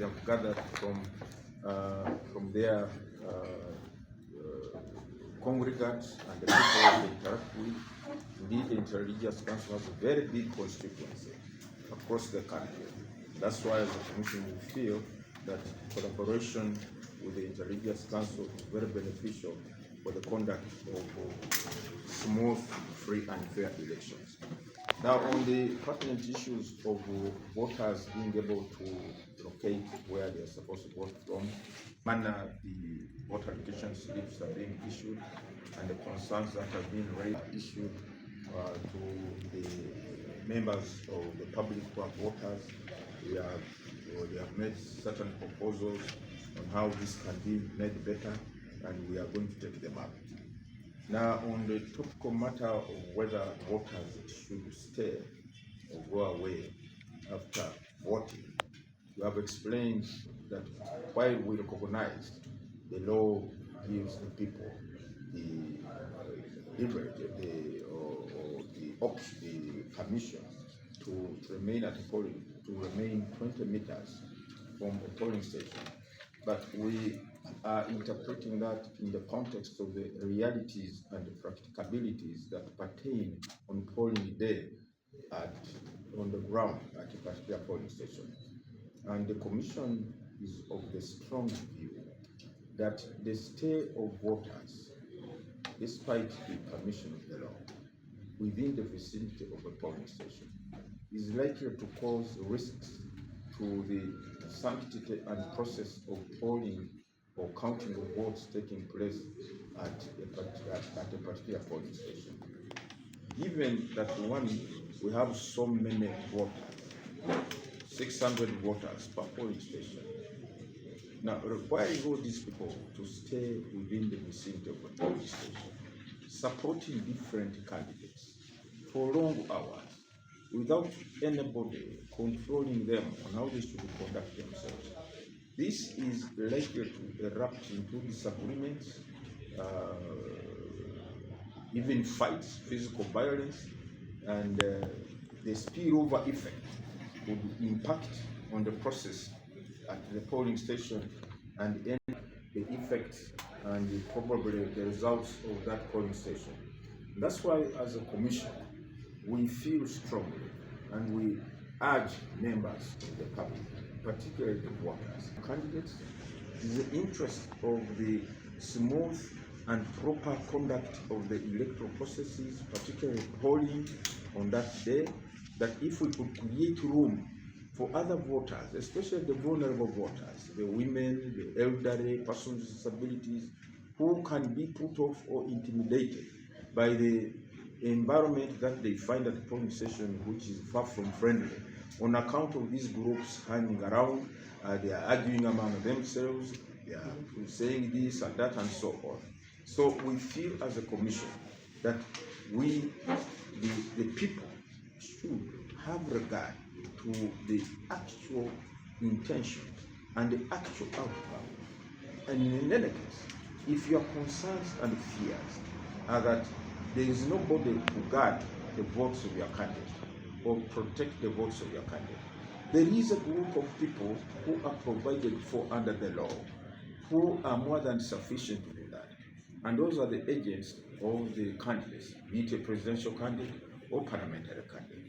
they have gathered from their congregants and the people they interact with. Indeed, the Interreligious Council has a very big constituency across the country. That's why, as a commission, we feel that collaboration with the Interreligious Council is very beneficial for the conduct of smooth, free, and fair elections. Now, on the pertinent issues of voters being able to locate where they are supposed to vote from, manner the voter application slips are being issued, and the concerns that have been issued to the members of the public who are voters, they have made certain proposals on how this can be made better, and we are going to take them up. Now, on the topical matter of whether voters should stay or go away after voting, we have explained that while we recognize the law gives the people the liberty, the permission to remain at a polling, to remain 20 meters from a polling station, but we are interpreting that in the context of the realities and the practicabilities that pertain on polling day on the ground at a particular polling station. And the Commission is of the strong view that the stay of voters, despite the permission of the law, within the vicinity of a polling station, is likely to cause risks to the sanctity and process of polling or counting of votes taking place at a particular polling station. Given that we have so many voters, 600 voters per polling station, now requiring all these people to stay within the vicinity of a polling station, supporting different candidates for long hours, without anybody controlling them on how they should conduct themselves. This is likely to erupt into disagreements, even fights, physical violence, and the spillover effect would impact on the process at the polling station and end the effects and probably the results of that polling station. That's why, as a commission, we feel strongly and we urge members of the public, particularly the voters, candidates, in the interest of the smooth and proper conduct of the electoral processes, particularly polling on that day, that if we could create room for other voters, especially the vulnerable voters, the women, the elderly, persons with disabilities, who can be put off or intimidated by the environment that they find at the polling station, which is far from friendly, on account of these groups hanging around, they are arguing among themselves, they are saying this and that and so on. So we feel as a commission that we, the people, should have regard to the actual intention and the actual outcome. And in any case, if your concerns and fears are that there is nobody to guard the votes of your candidate or protect the votes of your candidate, there is a group of people who are provided for under the law, who are more than sufficient to do that. And those are the agents of the candidates, be it a presidential candidate or parliamentary candidate.